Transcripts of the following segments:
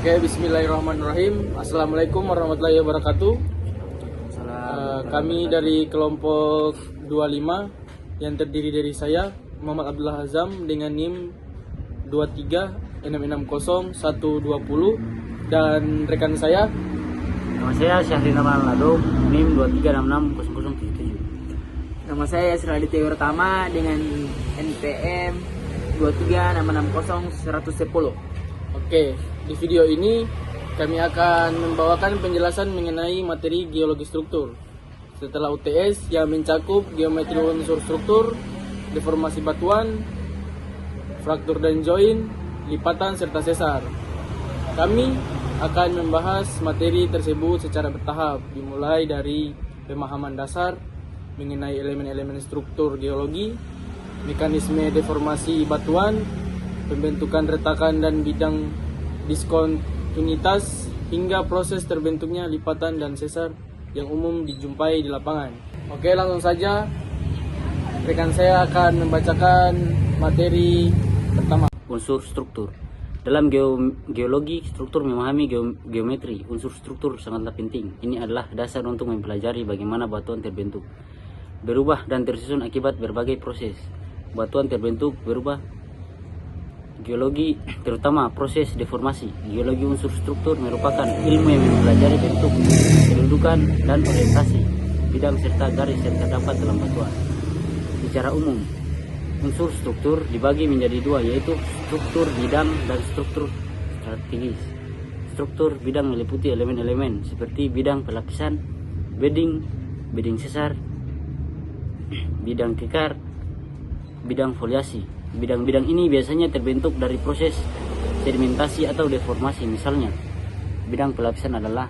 Oke, bismillahirrahmanirrahim. Assalamualaikum warahmatullahi wabarakatuh. Kami dari kelompok 25 yang terdiri dari saya, Muhammad Abdullah Azam, dengan NIM 23660120, dan rekan saya. Nama saya Syahrin Lado, NIM 23660077. Nama saya Yasir Aditya Urtama dengan NPM 2366010. Oke, di video ini kami akan membawakan penjelasan mengenai materi geologi struktur setelah UTS yang mencakup geometri unsur struktur, deformasi batuan, fraktur dan join, lipatan serta sesar. Kami akan membahas materi tersebut secara bertahap, dimulai dari pemahaman dasar mengenai elemen-elemen struktur geologi, mekanisme deformasi batuan, pembentukan retakan dan bidang diskontinuitas, hingga proses terbentuknya lipatan dan sesar yang umum dijumpai di lapangan. Oke, langsung saja rekan saya akan membacakan materi pertama. Unsur struktur. Dalam geologi struktur memahami geometri unsur struktur sangatlah penting. Ini adalah dasar untuk mempelajari bagaimana batuan terbentuk, berubah dan tersusun akibat berbagai proses. Batuan terbentuk, berubah. Geologi terutama proses deformasi. Geologi unsur struktur merupakan ilmu yang mempelajari bentuk, kedudukan, dan orientasi bidang serta garis yang terdapat dalam batuan. Secara umum, unsur struktur dibagi menjadi dua, yaitu struktur bidang dan struktur strategis. Struktur bidang meliputi elemen-elemen seperti bidang pelapisan, bedding sesar, bidang kekar, bidang foliasi. Bidang-bidang ini biasanya terbentuk dari proses sedimentasi atau deformasi. Misalnya, bidang pelapisan adalah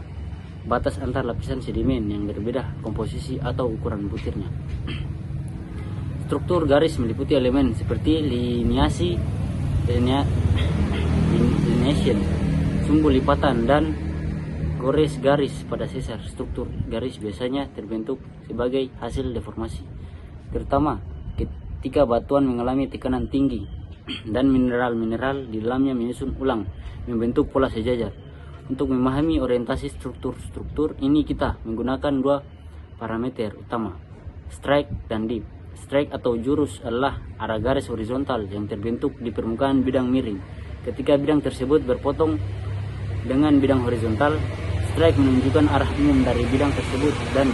batas antar lapisan sedimen yang berbeda komposisi atau ukuran butirnya. Struktur garis meliputi elemen seperti liniasi, lineation, sumbu lipatan, dan gores garis pada sesar. Struktur garis biasanya terbentuk sebagai hasil deformasi, terutama ketika batuan mengalami tekanan tinggi dan mineral-mineral di dalamnya menyusun ulang membentuk pola sejajar. Untuk memahami orientasi struktur ini kita menggunakan dua parameter utama, strike dan dip. Strike atau jurus adalah arah garis horizontal yang terbentuk di permukaan bidang miring. Ketika bidang tersebut berpotong dengan bidang horizontal, strike menunjukkan arah umum dari bidang tersebut dan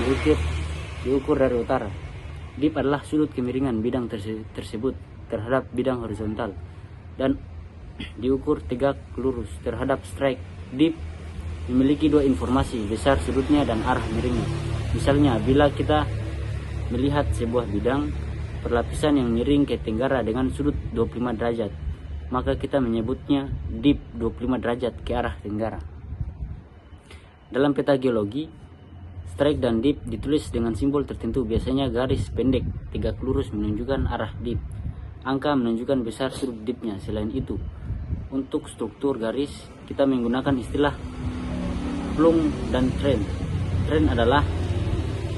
diukur dari utara. Dip adalah sudut kemiringan bidang tersebut terhadap bidang horizontal dan diukur tegak lurus terhadap strike. Dip memiliki dua informasi, besar sudutnya dan arah miringnya. Misalnya, bila kita melihat sebuah bidang perlapisan yang miring ke tenggara dengan sudut 25 derajat, maka kita menyebutnya dip 25 derajat ke arah tenggara. Dalam peta geologi, strike dan dip ditulis dengan simbol tertentu, biasanya garis pendek tegak lurus menunjukkan arah dip. Angka menunjukkan besar sudut dipnya. Selain itu, untuk struktur garis kita menggunakan istilah plung dan trend. Trend adalah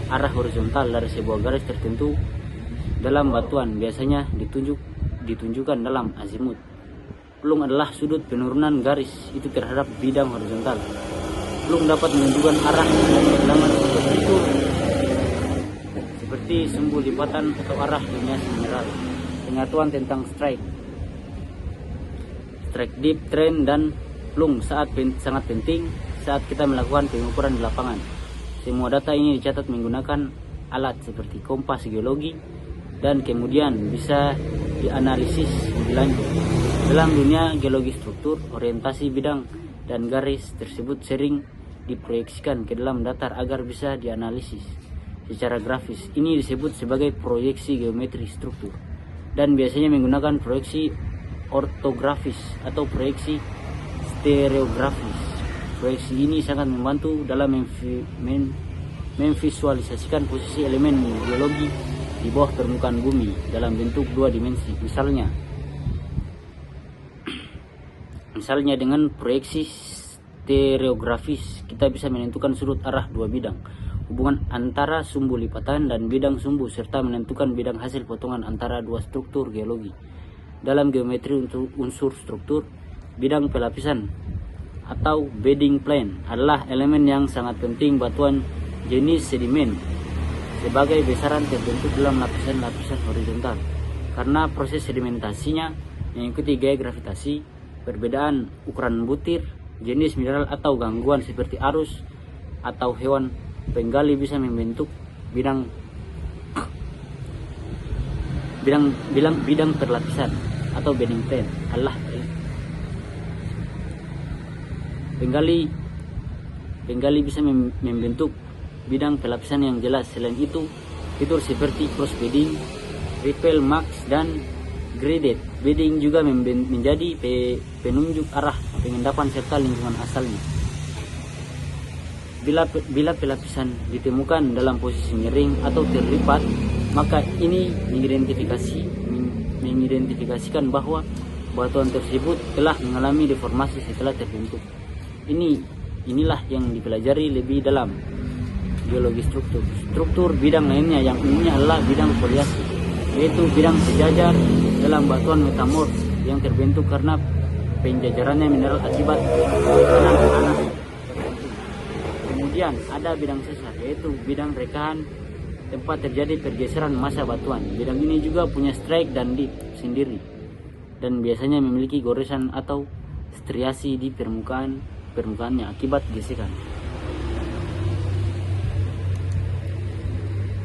arah horizontal dari sebuah garis tertentu dalam batuan, biasanya ditunjukkan dalam azimut. Plung adalah sudut penurunan garis itu terhadap bidang horizontal. Plung dapat menunjukkan arah dan kedalaman struktur seperti sumbu lipatan atau arah liniasi mineral. Pengetahuan tentang strike, dip, trend, dan plung sangat penting saat kita melakukan pengukuran di lapangan. Semua data ini dicatat menggunakan alat seperti kompas geologi dan kemudian bisa dianalisis lebih lanjut. Dalam dunia geologi struktur, orientasi bidang dan garis tersebut sering diproyeksikan ke dalam datar agar bisa dianalisis secara grafis. Ini disebut sebagai proyeksi geometri struktur dan biasanya menggunakan proyeksi ortografis atau proyeksi stereografis. Proyeksi ini sangat membantu dalam memvisualisasikan posisi elemen geologi di bawah permukaan bumi dalam bentuk dua dimensi. Misalnya dengan proyeksi stereografis kita bisa menentukan sudut arah dua bidang, hubungan antara sumbu lipatan dan bidang sumbu, serta menentukan bidang hasil potongan antara dua struktur geologi. Dalam geometri unsur struktur, bidang pelapisan atau bedding plane adalah elemen yang sangat penting batuan jenis sedimen sebagai besaran terbentuk dalam lapisan-lapisan horizontal. Karena proses sedimentasinya mengikuti gaya gravitasi, perbedaan ukuran butir, jenis mineral atau gangguan seperti arus atau hewan penggali bisa membentuk bidang perlapisan atau bedding plane adalah penggali bisa membentuk bidang pelapisan yang jelas. Selain itu, fitur seperti cross bedding, ripple marks, dan graded bedding juga menjadi penunjuk arah pengendapan serta lingkungan asalnya. Bila pelapisan ditemukan dalam posisi miring atau terlipat, maka ini mengidentifikasikan bahwa batuan tersebut telah mengalami deformasi setelah terbentuk. Inilah yang dipelajari lebih dalam geologi struktur. Struktur bidang lainnya yang umumnya adalah bidang foliasi, yaitu bidang sejajar dalam batuan metamorf yang terbentuk karena penjajarannya mineral akibat anak-anak. Kemudian ada bidang sesar, yaitu bidang rekahan tempat terjadi pergeseran massa batuan. Bidang ini juga punya strike dan dip sendiri dan biasanya memiliki goresan atau striasi di permukaannya akibat gesekan.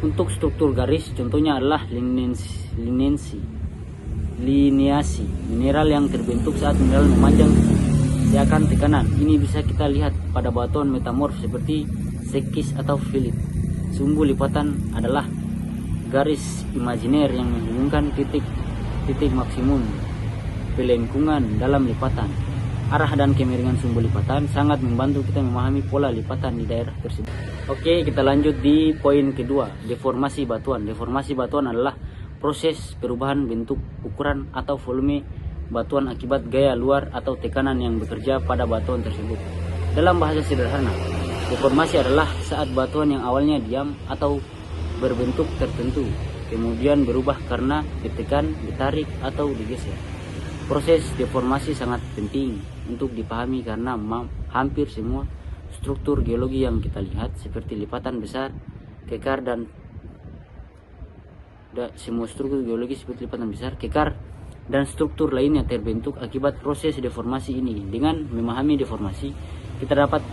Untuk struktur garis contohnya adalah lineasi mineral yang terbentuk saat mineral memanjang di akan tekanan. Ini bisa kita lihat pada batuan metamorf seperti sekis atau filit. Sumbu lipatan adalah garis imajiner yang menghubungkan titik maksimum pelengkungan dalam lipatan. Arah dan kemiringan sumbu lipatan sangat membantu kita memahami pola lipatan di daerah tersebut. Oke, kita lanjut di poin kedua, deformasi batuan. Deformasi batuan adalah proses perubahan bentuk, ukuran, atau volume batuan akibat gaya luar atau tekanan yang bekerja pada batuan tersebut. Dalam bahasa sederhana, deformasi adalah saat batuan yang awalnya diam atau berbentuk tertentu kemudian berubah karena ditekan, ditarik, atau digeser. Proses deformasi sangat penting untuk dipahami karena hampir semua struktur geologi yang kita lihat seperti lipatan besar, kekar, dan struktur lainnya terbentuk akibat proses deformasi ini. Dengan memahami deformasi, kita dapat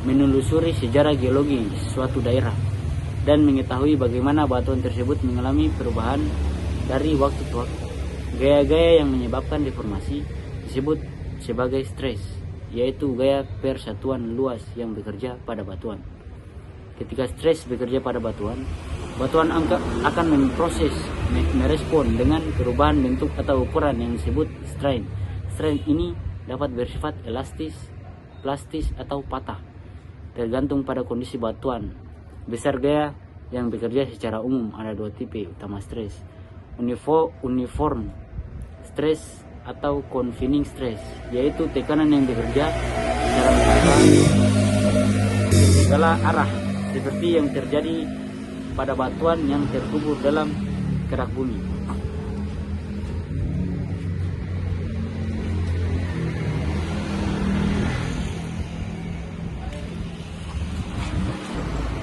menelusuri sejarah geologi suatu daerah dan mengetahui bagaimana batuan tersebut mengalami perubahan dari waktu ke waktu. Gaya-gaya yang menyebabkan deformasi disebut sebagai stres, yaitu gaya persatuan luas yang bekerja pada batuan. Ketika stres bekerja pada batuan akan merespon dengan perubahan bentuk atau ukuran yang disebut strain. Strain ini dapat bersifat elastis, plastis, atau patah, tergantung pada kondisi batuan. Besar gaya yang bekerja secara umum ada dua tipe utama stres: uniform stress atau confining stress, yaitu tekanan yang bekerja secara merata segala arah seperti yang terjadi pada batuan yang terkubur dalam kerak bumi.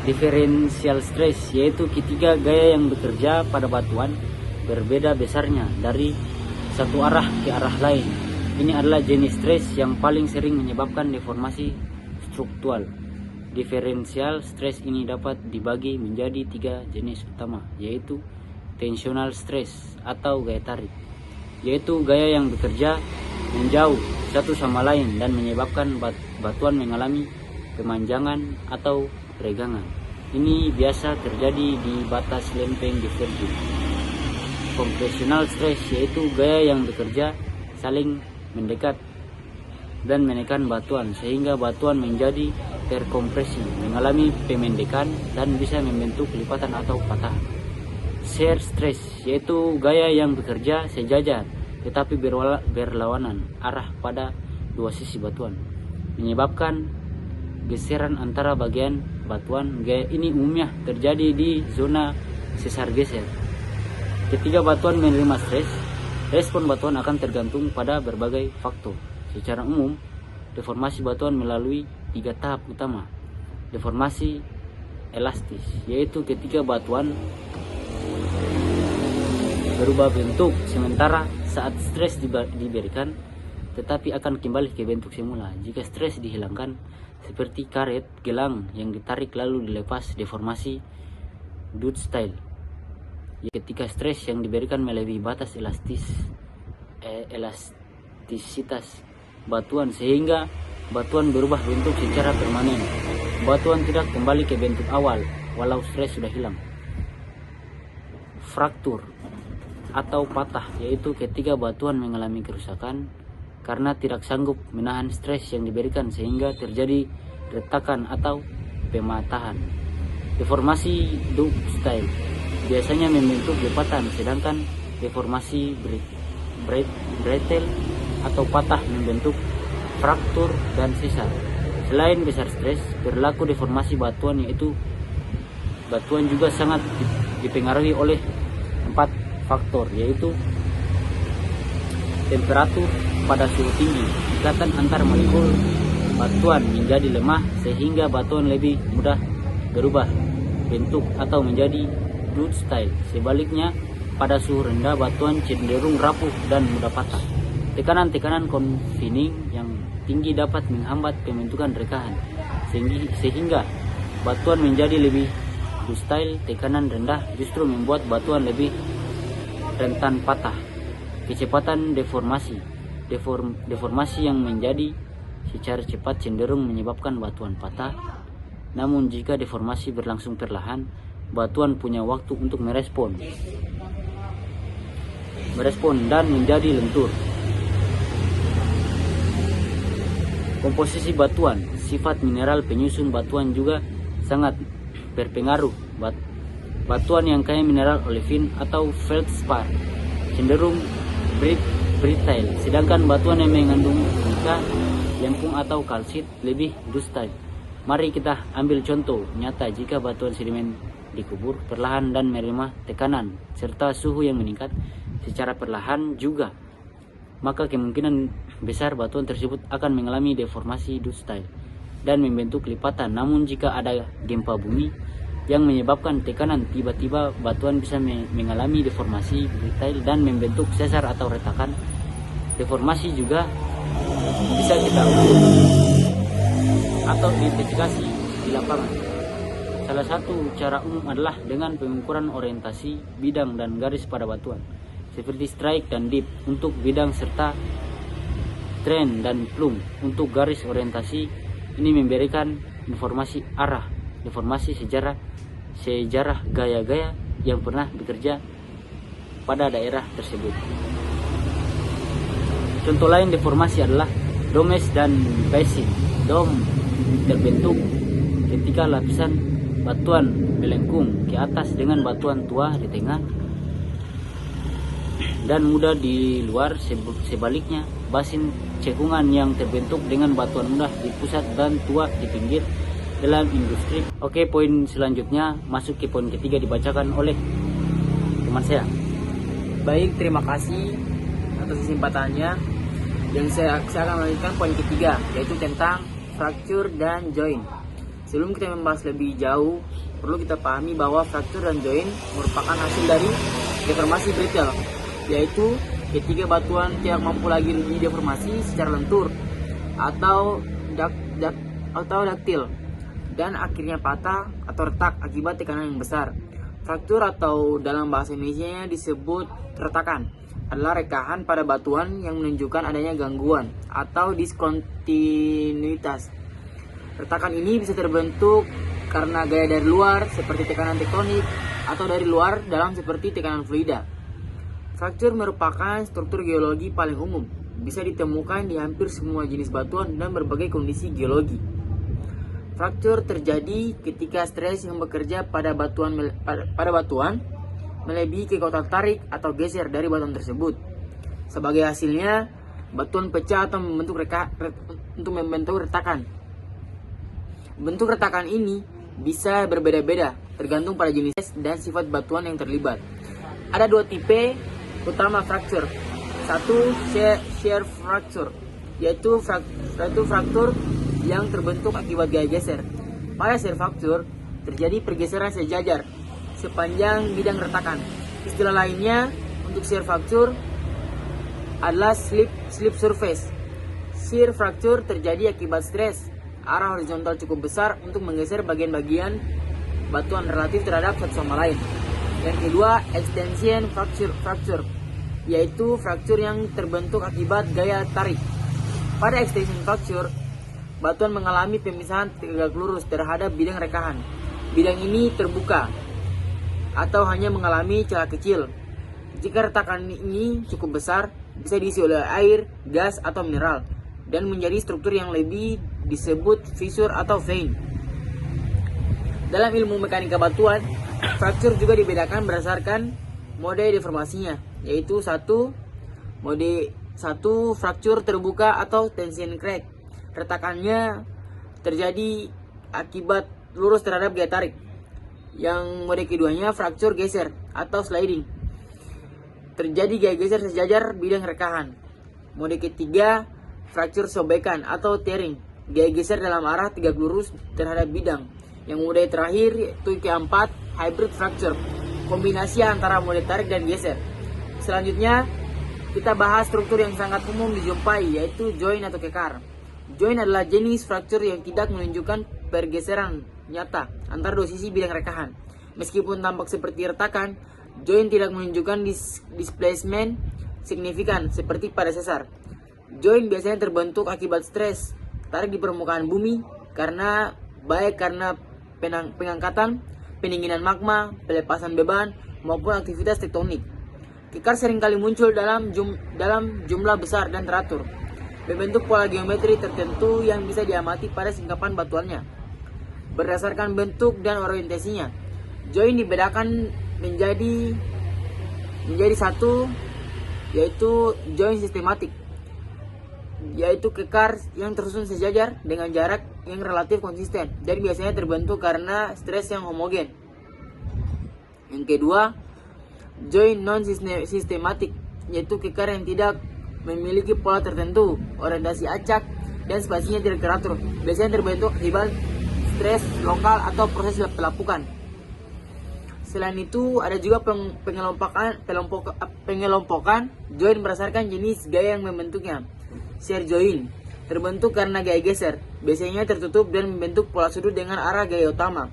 Differential stress yaitu ketiga gaya yang bekerja pada batuan berbeda besarnya dari satu arah ke arah lain. Ini adalah jenis stres yang paling sering menyebabkan deformasi struktural. Differential stress ini dapat dibagi menjadi tiga jenis utama, yaitu tensional stress atau gaya tarik, yaitu gaya yang bekerja menjauh satu sama lain dan menyebabkan batuan mengalami kemanjangan atau regangan. Ini biasa terjadi di batas lempeng diverging. Compressional stress yaitu gaya yang bekerja saling mendekat dan menekan batuan sehingga batuan menjadi terkompresi, mengalami pemendekan, dan bisa membentuk lipatan atau patah. Shear stress yaitu gaya yang bekerja sejajar tetapi berlawanan arah pada dua sisi batuan, menyebabkan geseran antara bagian batuan. Gaya ini umumnya terjadi di zona sesar geser. Ketika batuan menerima stres, respon batuan akan tergantung pada berbagai faktor. Secara umum, deformasi batuan melalui 3 tahap utama. Deformasi elastis, yaitu ketika batuan berubah bentuk sementara saat stres diberikan, tetapi akan kembali ke bentuk semula jika stres dihilangkan, seperti karet gelang yang ditarik lalu dilepas. Deformasi Dutch style, ketika stres yang diberikan melebihi batas elastisitas batuan sehingga batuan berubah bentuk secara permanen. Batuan tidak kembali ke bentuk awal walau stres sudah hilang. Fraktur atau patah, yaitu ketika batuan mengalami kerusakan karena tidak sanggup menahan stres yang diberikan sehingga terjadi retakan atau pematahan. Deformasi Dutch style biasanya membentuk lipatan, sedangkan deformasi brettel atau patah membentuk fraktur dan sesar. Selain besar stres, berlaku deformasi batuan, yaitu batuan juga sangat dipengaruhi oleh 4 faktor, yaitu temperatur pada suhu tinggi, ikatan antar molekul batuan menjadi lemah sehingga batuan lebih mudah berubah bentuk atau menjadi Dutch style. Sebaliknya, pada suhu rendah batuan cenderung rapuh dan mudah patah. Tekanan confining yang tinggi dapat menghambat pembentukan rekahan sehingga batuan menjadi lebih Dutch style. Tekanan rendah justru membuat batuan lebih rentan patah. Kecepatan deformasi deformasi yang menjadi secara cepat cenderung menyebabkan batuan patah. Namun jika deformasi berlangsung perlahan, batuan punya waktu untuk merespon dan menjadi lentur. Komposisi batuan, sifat mineral penyusun batuan juga sangat berpengaruh. Batuan yang kaya mineral olivin atau feldspar cenderung brittle, sedangkan batuan yang mengandung mica, lempung atau kalsit lebih Dutch style. Mari kita ambil contoh nyata. Jika batuan sedimen dikubur perlahan dan menerima tekanan serta suhu yang meningkat secara perlahan juga, maka kemungkinan besar batuan tersebut akan mengalami deformasi Dutch style dan membentuk lipatan. Namun jika ada gempa bumi yang menyebabkan tekanan, tiba-tiba batuan bisa mengalami deformasi brittle dan membentuk sesar atau retakan. Deformasi juga bisa kita ukur atau identifikasi di lapangan. Salah satu cara umum adalah dengan pengukuran orientasi bidang dan garis pada batuan, seperti strike dan dip untuk bidang serta trend dan plumb untuk garis. Orientasi ini memberikan informasi arah, deformasi, sejarah gaya-gaya yang pernah bekerja pada daerah tersebut. Contoh lain deformasi adalah domes dan basin. Dom terbentuk ketika lapisan batuan melengkung ke atas dengan batuan tua di tengah dan muda di luar. Sebaliknya, basin cekungan yang terbentuk dengan batuan muda di pusat dan tua di pinggir dalam industri. Oke, poin selanjutnya masuk ke poin ketiga, dibacakan oleh teman saya. Baik, terima kasih atas kesempatannya. Yang saya akan melanjutkan poin ketiga, yaitu tentang fracture dan joint. Sebelum kita membahas lebih jauh, perlu kita pahami bahwa fracture dan joint merupakan hasil dari deformasi brittle, yaitu ketika batuan tidak mampu lagi dideformasi secara lentur atau daktil dan akhirnya patah atau retak akibat tekanan yang besar. Fraktur atau dalam bahasa Indonesia disebut retakan adalah rekahan pada batuan yang menunjukkan adanya gangguan atau diskontinuitas. Retakan ini bisa terbentuk karena gaya dari luar seperti tekanan tektonik atau dari luar dalam seperti tekanan fluida. Fraktur merupakan struktur geologi paling umum, bisa ditemukan di hampir semua jenis batuan dan berbagai kondisi geologi. Fraktur terjadi ketika stres yang bekerja pada batuan melebihi kekuatan tarik atau geser dari batuan tersebut. Sebagai hasilnya, batuan pecah atau membentuk retakan. Bentuk retakan ini bisa berbeda-beda tergantung pada jenis dan sifat batuan yang terlibat. Ada 2 tipe utama fracture. 1, shear fracture, yaitu fraktur yang terbentuk akibat gaya geser. Pada shear fracture terjadi pergeseran sejajar sepanjang bidang retakan. Istilah lainnya untuk shear fracture adalah slip surface. Shear fracture terjadi akibat stres arah horizontal cukup besar untuk menggeser bagian-bagian batuan relatif terhadap satu sama lain. Yang kedua, extension fracture, yaitu fracture yang terbentuk akibat gaya tarik. Pada extension fracture, batuan mengalami pemisahan tegak lurus terhadap bidang rekahan. Bidang ini terbuka atau hanya mengalami celah kecil. Jika retakan ini cukup besar, bisa diisi oleh air, gas, atau mineral, dan menjadi struktur yang lebih disebut fissure atau vein. Dalam ilmu mekanika batuan, fracture juga dibedakan berdasarkan mode deformasinya, yaitu mode 1 fracture terbuka atau tension crack. Retakannya terjadi akibat lurus terhadap gaya tarik. Yang mode keduanya fracture geser atau sliding. Terjadi gaya geser sejajar bidang rekahan. Mode ketiga fracture sobekan atau tearing. Gaya geser dalam arah tegak lurus terhadap bidang. Yang mode terakhir yaitu keempat hybrid fracture, kombinasi antara mode tarik dan geser. Selanjutnya kita bahas struktur yang sangat umum dijumpai, yaitu joint atau kekar. Joint adalah jenis fracture yang tidak menunjukkan pergeseran nyata antara dua sisi bidang rekahan. Meskipun tampak seperti retakan, joint tidak menunjukkan displacement signifikan seperti pada sesar. Joint biasanya terbentuk akibat stres tarik di permukaan bumi karena pengangkatan, pendinginan magma, pelepasan beban, maupun aktivitas tektonik. Kekar seringkali muncul dalam jumlah besar dan teratur, membentuk pola geometri tertentu yang bisa diamati pada singkapan batuannya. Berdasarkan bentuk dan orientasinya, joint dibedakan menjadi satu, yaitu joint sistematik, yaitu kekar yang tersusun sejajar dengan jarak yang relatif konsisten dan biasanya terbentuk karena stres yang homogen. Yang kedua, joint non-sistematik, yaitu kekar yang tidak memiliki pola tertentu, orientasi acak, dan spasinya tidak teratur. Biasanya terbentuk akibat stres lokal atau proses pelapukan. Selain itu, ada juga pengelompokan joint berdasarkan jenis gaya yang membentuknya. Shear joint terbentuk karena gaya geser, biasanya tertutup dan membentuk pola sudut dengan arah gaya utama.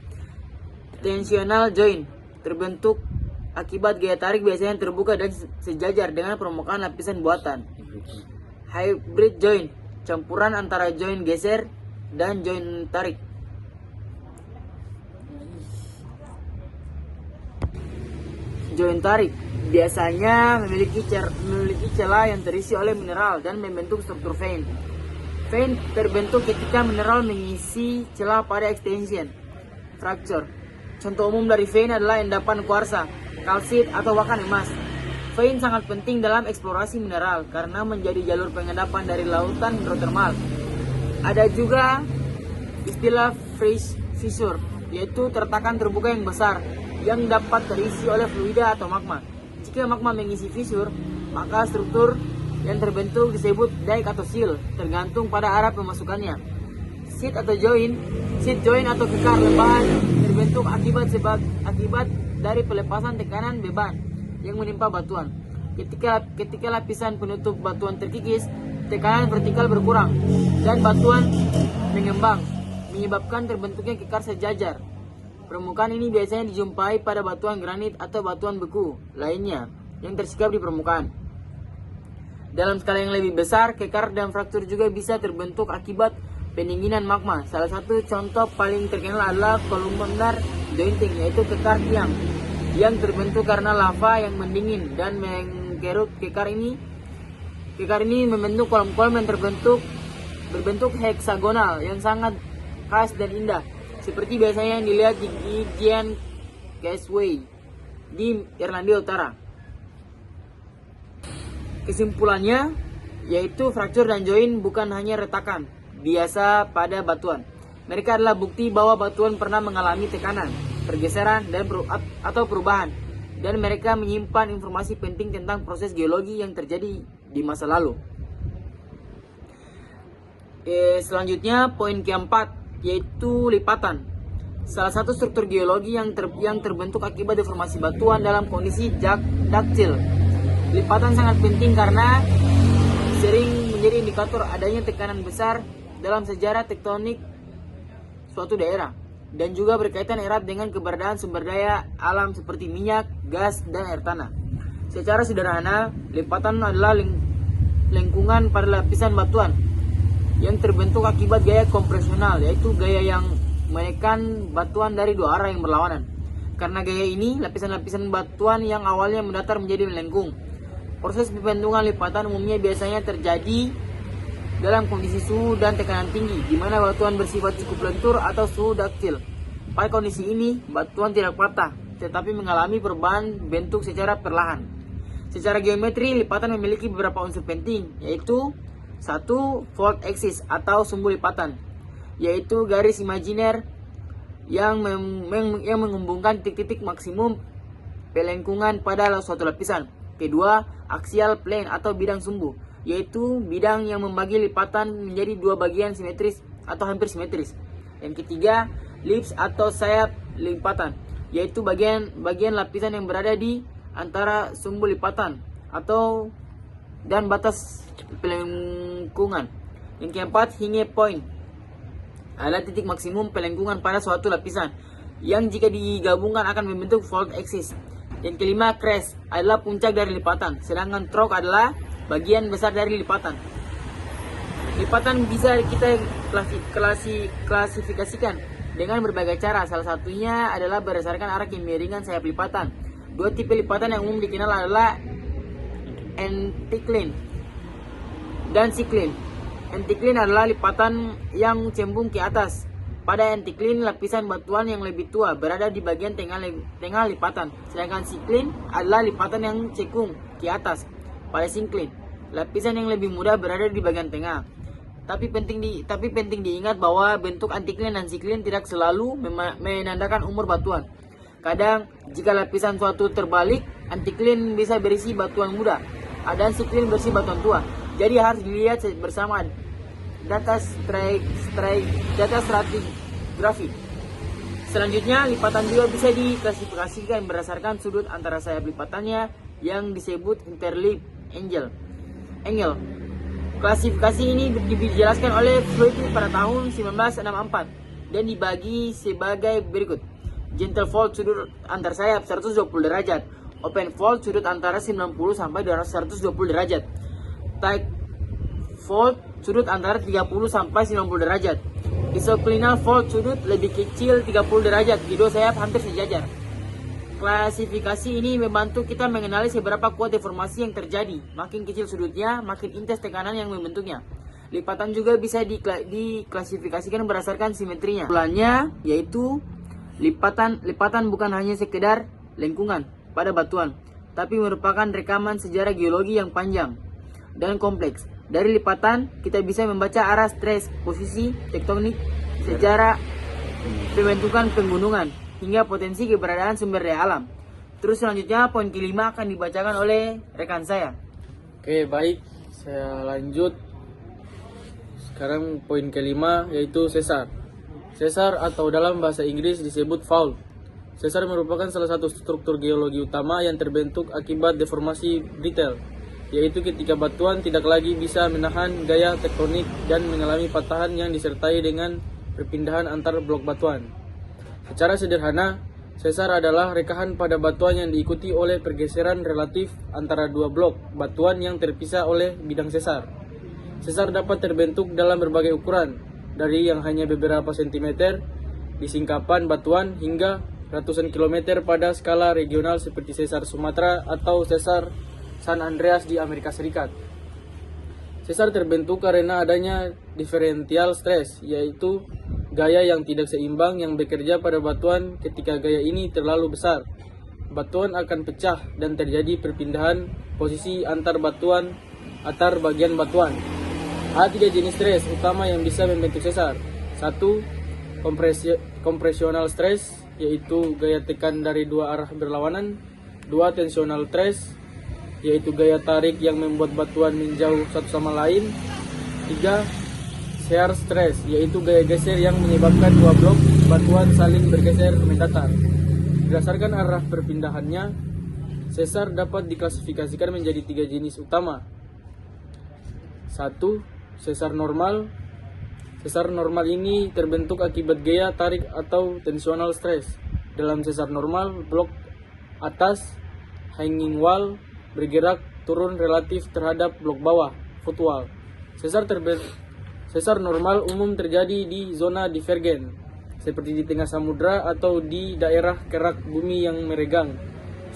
Tensional joint terbentuk akibat gaya tarik, biasanya terbuka dan sejajar dengan permukaan lapisan buatan. Hybrid joint, campuran antara joint geser dan joint tarik. Joint tarik biasanya memiliki celah yang terisi oleh mineral dan membentuk struktur vein. Vein terbentuk ketika mineral mengisi celah pada extension fracture. Contoh umum dari vein adalah endapan kuarsa, kalsit, atau bahkan emas. Vein sangat penting dalam eksplorasi mineral karena menjadi jalur pengendapan dari lautan hidrotermal. Ada juga istilah fissure, yaitu tertakan terbuka yang besar yang dapat terisi oleh fluida atau magma. Jika magma mengisi fissure, maka struktur yang terbentuk disebut dike atau seal, tergantung pada arah pemasukannya. Sheet joint atau kekar lembahan terbentuk akibat dari pelepasan tekanan beban yang menimpa batuan. Ketika lapisan penutup batuan terkikis, tekanan vertikal berkurang dan batuan mengembang, menyebabkan terbentuknya kekar sejajar. Permukaan ini biasanya dijumpai pada batuan granit atau batuan beku lainnya yang tersikap di permukaan. Dalam skala yang lebih besar, kekar dan fraktur juga bisa terbentuk akibat pendinginan magma. Salah satu contoh paling terkenal adalah columnar jointing, yaitu kekar tiang yang terbentuk karena lava yang mendingin dan mengkerut. Kekar ini membentuk kolom-kolom yang berbentuk heksagonal yang sangat khas dan indah, seperti biasanya yang dilihat di Giant Causeway di Irlandia Utara. Kesimpulannya, yaitu fracture dan joint bukan hanya retakan biasa pada batuan. Mereka adalah bukti bahwa batuan pernah mengalami tekanan, pergeseran, atau perubahan, dan mereka menyimpan informasi penting tentang proses geologi yang terjadi di masa lalu. Selanjutnya poin keempat yaitu lipatan. Salah satu struktur geologi yang terbentuk akibat deformasi batuan dalam kondisi daktil. Lipatan sangat penting karena sering menjadi indikator adanya tekanan besar dalam sejarah tektonik suatu daerah dan juga berkaitan erat dengan keberadaan sumber daya alam seperti minyak, gas, dan air tanah. Secara sederhana, lipatan adalah lengkungan pada lapisan batuan yang terbentuk akibat gaya kompresional, yaitu gaya yang menekan batuan dari dua arah yang berlawanan. Karena gaya ini, lapisan-lapisan batuan yang awalnya mendatar menjadi melengkung. Proses pembentukan lipatan umumnya biasanya terjadi dalam kondisi suhu dan tekanan tinggi, di mana batuan bersifat cukup lentur atau suhu daktil. Pada kondisi ini, batuan tidak patah, tetapi mengalami perubahan bentuk secara perlahan. Secara geometri, lipatan memiliki beberapa unsur penting, yaitu 1. Fault axis atau sumbu lipatan, yaitu garis imajiner yang menghubungkan titik-titik maksimum pelengkungan pada suatu lapisan. Kedua, axial plane atau bidang sumbu, yaitu bidang yang membagi lipatan menjadi dua bagian simetris atau hampir simetris. Yang ketiga, lips atau sayap lipatan, yaitu bagian lapisan yang berada di antara sumbu lipatan dan batas pelengkungan. Yang keempat, hinge point adalah titik maksimum pelengkungan pada suatu lapisan yang jika digabungkan akan membentuk fault axis. Yang kelima, crest adalah puncak dari lipatan, sedangkan trough adalah bagian besar dari lipatan. Lipatan bisa kita klasifikasikan dengan berbagai cara. Salah satunya adalah berdasarkan arah kemiringan sayap lipatan. Dua tipe lipatan yang umum dikenal adalah anticline dan cycline. Anticline adalah lipatan yang cembung ke atas. Pada anticline, lapisan batuan yang lebih tua berada di bagian tengah lipatan, sedangkan cycline adalah lipatan yang cekung ke atas. Pada syncline, lapisan yang lebih muda berada di bagian tengah. Tapi penting diingat bahwa bentuk anticline dan cycline tidak selalu menandakan umur batuan. Kadang, jika lapisan suatu terbalik, anticline bisa berisi batuan muda, dan cycline berisi batuan tua. Jadi harus dilihat bersama data stratigrafi. Selanjutnya, lipatan juga bisa diklasifikasikan berdasarkan sudut antara sayap lipatannya yang disebut interleaf angle. Klasifikasi ini dijelaskan oleh Floyd pada tahun 1964 dan dibagi sebagai berikut. Gentle fault sudut antar sayap 120 derajat. Open fault sudut antara 90 sampai 120 derajat. Tight fault sudut antara 30 sampai 90 derajat. Isoclinal fault sudut lebih kecil 30 derajat. Kedua sayap hampir sejajar. Klasifikasi ini membantu kita mengenali seberapa kuat deformasi yang terjadi. Makin kecil sudutnya, makin intens tekanan yang membentuknya. Lipatan juga bisa diklasifikasikan berdasarkan simetrinya. Kesimpulannya yaitu lipatan bukan hanya sekedar lengkungan pada batuan, tapi merupakan rekaman sejarah geologi yang panjang dan kompleks. Dari lipatan, kita bisa membaca arah stres, posisi tektonik, sejarah pembentukan pegunungan, hingga potensi keberadaan sumber daya alam. Terus selanjutnya poin kelima akan dibacakan oleh rekan saya. Oke, baik. Saya lanjut. Sekarang poin kelima yaitu sesar. Sesar atau dalam bahasa Inggris disebut fault. Sesar merupakan salah satu struktur geologi utama yang terbentuk akibat deformasi detail, yaitu ketika batuan tidak lagi bisa menahan gaya tektonik dan mengalami patahan yang disertai dengan perpindahan antar blok batuan. Secara sederhana, sesar adalah rekahan pada batuan yang diikuti oleh pergeseran relatif antara dua blok batuan yang terpisah oleh bidang sesar. Sesar dapat terbentuk dalam berbagai ukuran, dari yang hanya beberapa sentimeter di singkapan batuan hingga ratusan kilometer pada skala regional seperti sesar Sumatera atau sesar San Andreas di Amerika Serikat. Sesar terbentuk karena adanya differential stress, yaitu gaya yang tidak seimbang yang bekerja pada batuan. Ketika gaya ini terlalu besar, batuan akan pecah dan terjadi perpindahan posisi antar bagian batuan. Ada tiga jenis stres utama yang bisa membentuk sesar. 1. Compressional stress, yaitu gaya tekan dari dua arah berlawanan. 2. Tensional stress, yaitu gaya tarik yang membuat batuan menjauh satu sama lain. 3. shear stress, yaitu gaya geser yang menyebabkan dua blok batuan saling bergeser mendatar. Berdasarkan arah perpindahannya, sesar dapat diklasifikasikan menjadi 3 jenis utama. 1. Sesar normal. Sesar normal ini terbentuk akibat gaya tarik atau tensional stress. Dalam sesar normal, blok atas hanging wall bergerak turun relatif terhadap blok bawah footwall. Sesar normal umum terjadi di zona divergen, seperti di tengah samudra atau di daerah kerak bumi yang meregang.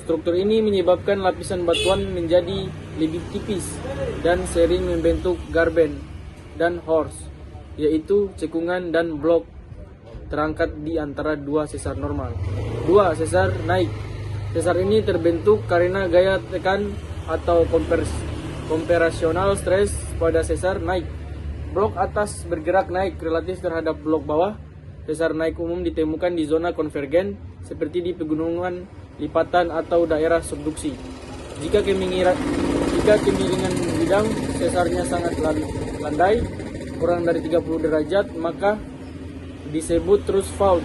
Struktur ini menyebabkan lapisan batuan menjadi lebih tipis dan sering membentuk garben dan horse, yaitu cekungan dan blok terangkat di antara dua sesar normal. 2. Sesar naik. Sesar ini terbentuk karena gaya tekan atau komparasional stress pada sesar naik. Blok atas bergerak naik relatif terhadap blok bawah. Sesar naik umum ditemukan di zona konvergen seperti di pegunungan lipatan atau daerah subduksi. Jika kemiringan bidang sesarnya sangat landai, kurang dari 30 derajat, maka disebut thrust fault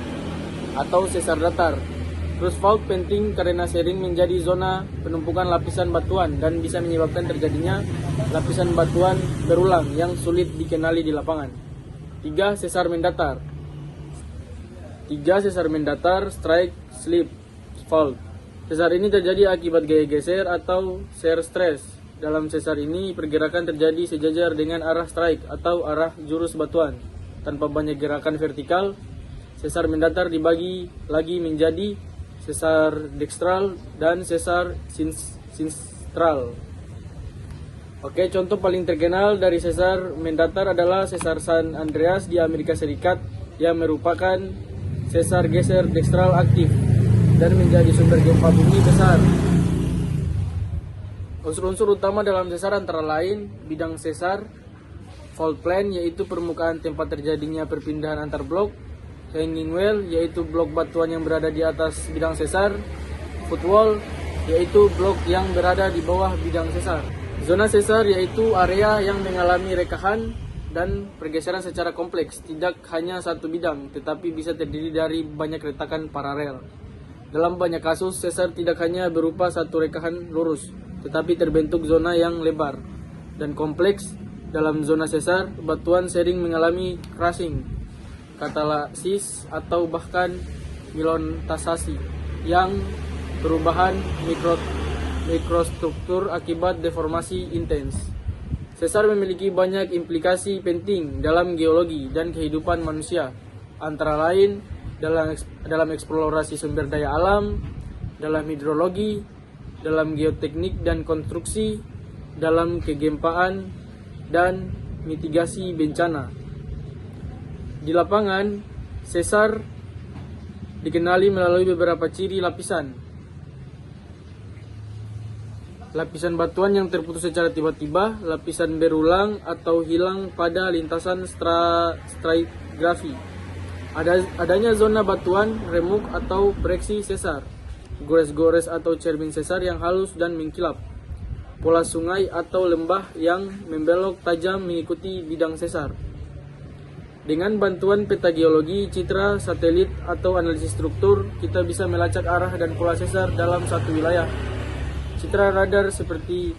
atau sesar datar. Thrust fault penting karena sering menjadi zona penumpukan lapisan batuan dan bisa menyebabkan terjadinya lapisan batuan berulang yang sulit dikenali di lapangan. 3. Sesar mendatar. 3. Sesar mendatar, strike slip fault. Sesar ini terjadi akibat gaya geser atau shear stress. Dalam sesar ini pergerakan terjadi sejajar dengan arah strike atau arah jurus batuan. Tanpa banyak gerakan vertikal, sesar mendatar dibagi lagi menjadi sesar dekstral dan sesar sinistral. Oke, contoh paling terkenal dari sesar mendatar adalah sesar San Andreas di Amerika Serikat yang merupakan sesar geser dekstral aktif dan menjadi sumber gempa bumi besar. Unsur-unsur utama dalam sesar antara lain bidang sesar, fault plane yaitu permukaan tempat terjadinya perpindahan antar blok, hanging wall yaitu blok batuan yang berada di atas bidang sesar, footwall yaitu blok yang berada di bawah bidang sesar. Zona sesar yaitu area yang mengalami rekahan dan pergeseran secara kompleks, tidak hanya satu bidang, tetapi bisa terdiri dari banyak retakan paralel. Dalam banyak kasus, sesar tidak hanya berupa satu rekahan lurus, tetapi terbentuk zona yang lebar dan kompleks. Dalam zona sesar, batuan sering mengalami crushing, katalisis atau bahkan milontasasi yang perubahan mikrostruktur akibat deformasi intens. Sesar memiliki banyak implikasi penting dalam geologi dan kehidupan manusia, antara lain dalam eksplorasi sumber daya alam, dalam hidrologi, dalam geoteknik dan konstruksi, dalam kegempaan dan mitigasi bencana. Di lapangan, sesar dikenali melalui beberapa ciri lapisan. Lapisan batuan yang terputus secara tiba-tiba, lapisan berulang atau hilang pada lintasan stratigrafi. Adanya zona batuan, remuk atau breksi sesar, gores-gores atau cermin sesar yang halus dan mengkilap, pola sungai atau lembah yang membelok tajam mengikuti bidang sesar. Dengan bantuan peta geologi, citra, satelit, atau analisis struktur, kita bisa melacak arah dan pola sesar dalam satu wilayah. Citra radar seperti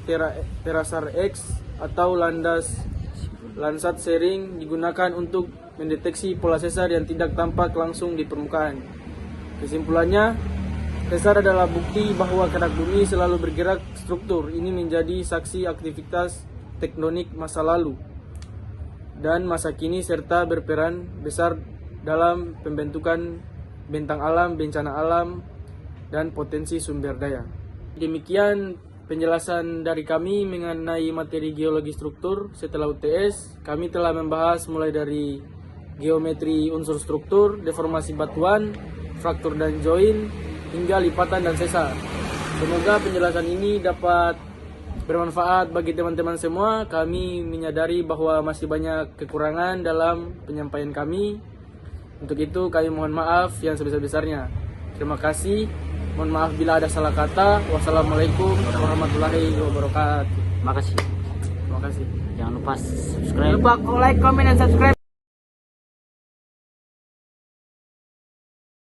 Terasar X atau Landsat Sharing digunakan untuk mendeteksi pola sesar yang tidak tampak langsung di permukaan. Kesimpulannya, sesar adalah bukti bahwa kerak bumi selalu bergerak struktur. Ini menjadi saksi aktivitas tektonik masa lalu dan masa kini serta berperan besar dalam pembentukan bentang alam, bencana alam, dan potensi sumber daya. Demikian penjelasan dari kami mengenai materi geologi struktur. Setelah UTS, kami telah membahas mulai dari geometri unsur struktur, deformasi batuan, fraktur dan join, hingga lipatan dan sesar. Semoga penjelasan ini dapat bermanfaat bagi teman-teman semua. Kami menyadari bahwa masih banyak kekurangan dalam penyampaian kami. Untuk itu kami mohon maaf yang sebesar-besarnya. Terima kasih. Mohon maaf bila ada salah kata. Wassalamualaikum warahmatullahi wabarakatuh. Makasih. Terima kasih. Jangan lupa Jangan subscribe. lupa like, comment, dan subscribe.